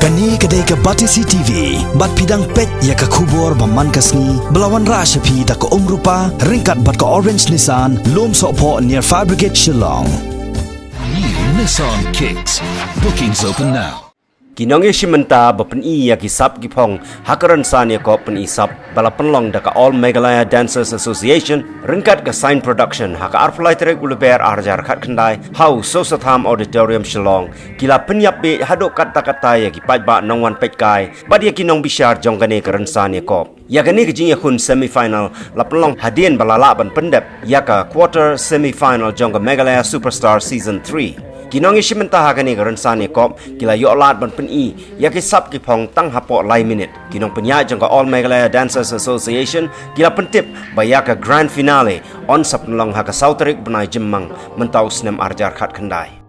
Kani kedai ke Batisi TV, bat pidang pet ya ke kubur baman kasni, belawan rasyapi tak ke rupa, ringkat bat ke orange Nissan, lom sokpo near Fire Brigade Shillong. New Nissan Kicks. Bookings open now. Nongïashim Bynta berpeni ya kisap gipong hakaran sania ko penisap bala penlong daka All Meghalaya Dancers Association ringkat ke sign production haka arflai terek uleber arjar kat kendai hau Sosatham Auditorium Shillong kila penyap be hadok kata-kata ya ki Paidbah nongwan petkai bad ya ki nong bishar jongkane karan sania ko ya gani ke jing kun semi-final la penlong hadian bala laban pendep ya ka quarter semi-final jongka Meghalaya Superstar Season 3 Nongïashim Bynta hakani karan sani kop kila yo lat ban peni ya kisap kipong tang hapo lai minute kinong penya jangka All Meghalaya Dancers Association kila pentip baya ka grand finale on sapnlong haka sauterik benai jemang mentau snem arjar khat kendai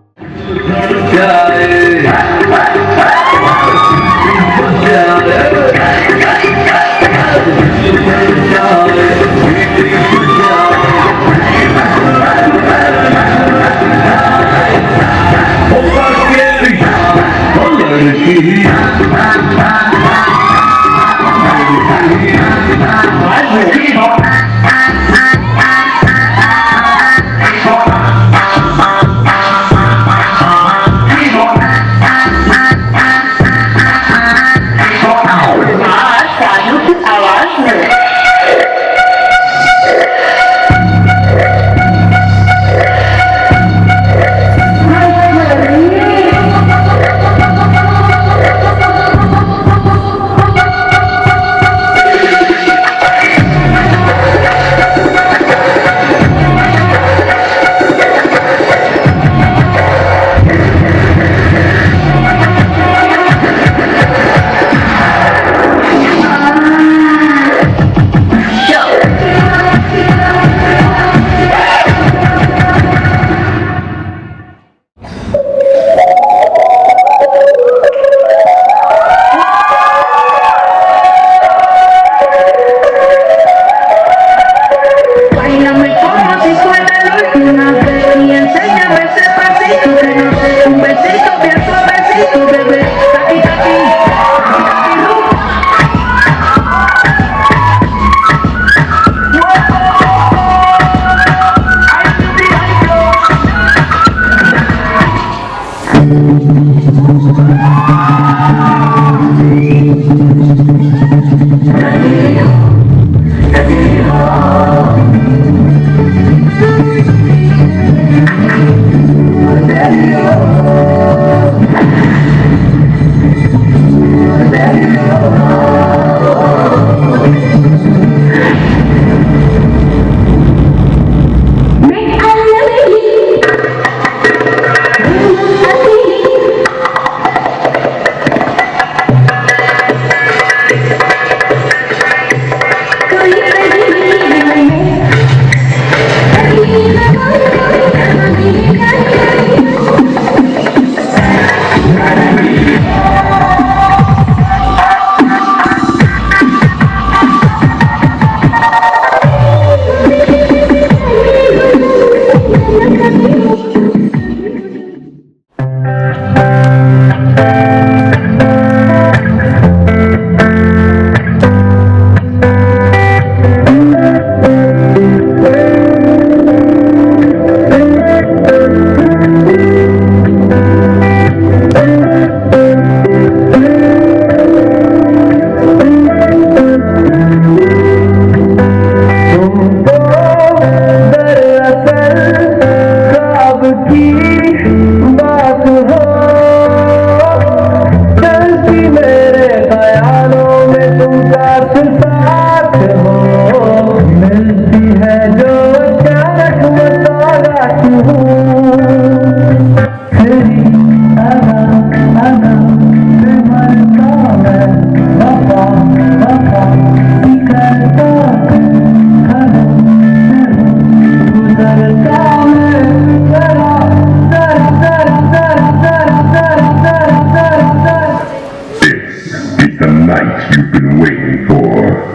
you've been waiting for.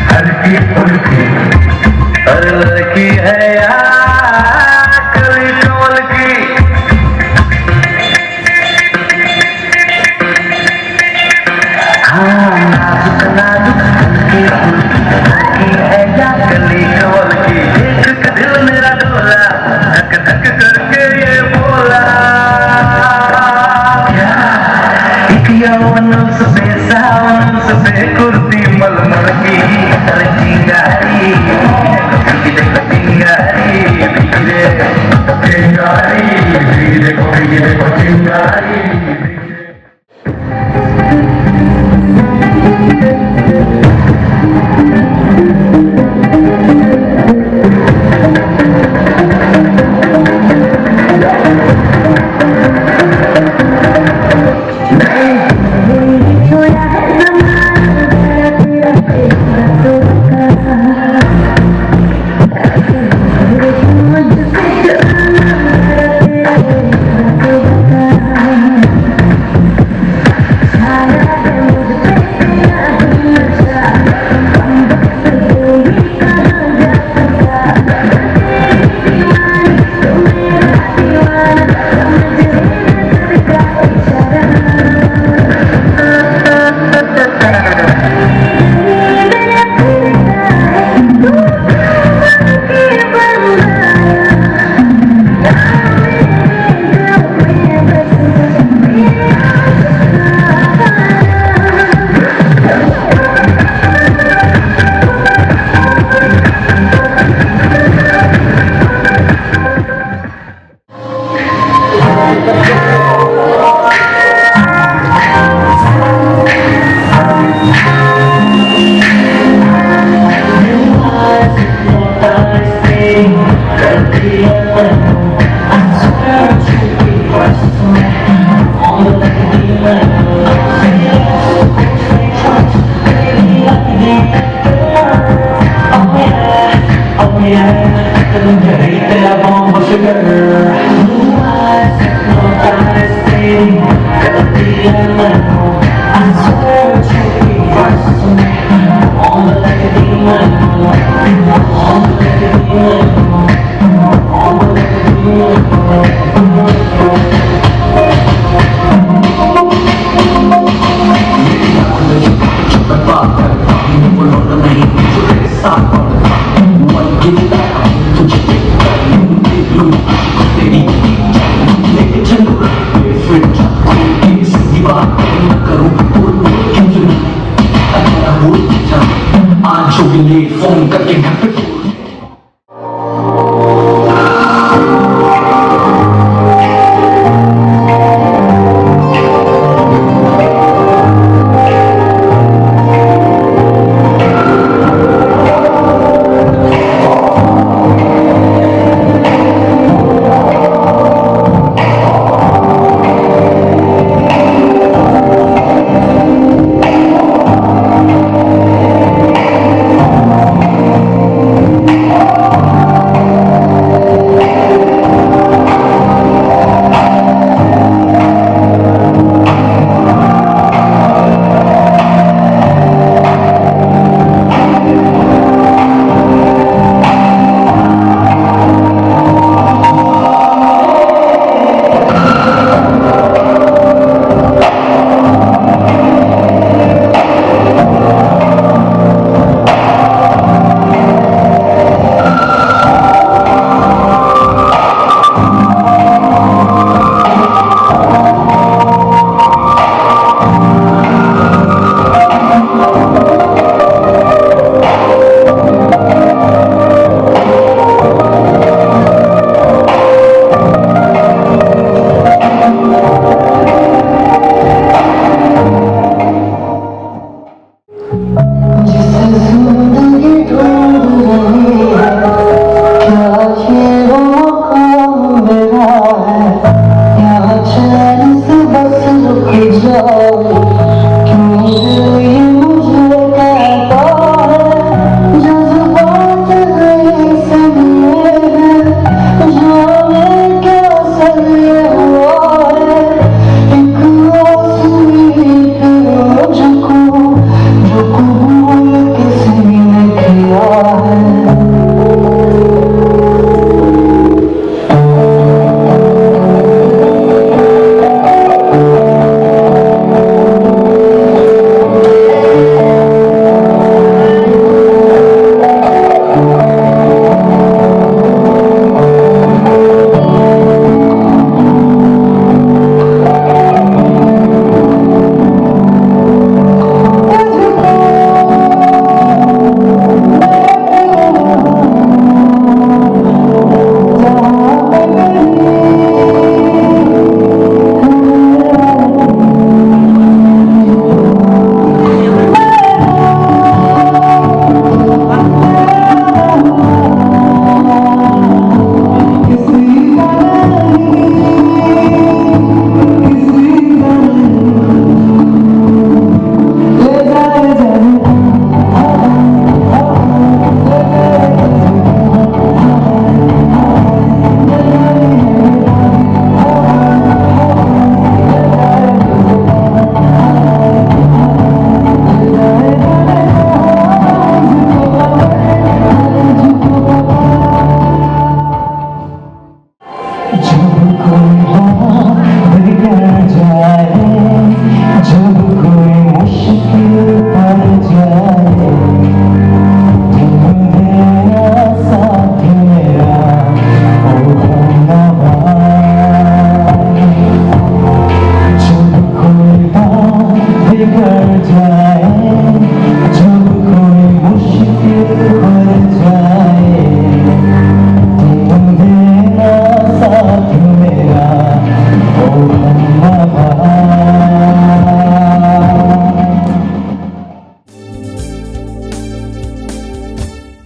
हल्की फुल्की हर लड़की है यार कली कमल की हाँ नाजुक नाजुक हल्की फुल्की लड़की है यार कली कमल की एक दिल मेरा डोला धक धक करके ये बोला यौवन सुबह सावन सुबह कुर्ती मलमल की हर चिंगारी देखो चिंगारी देखो चिंगारी Phone cutting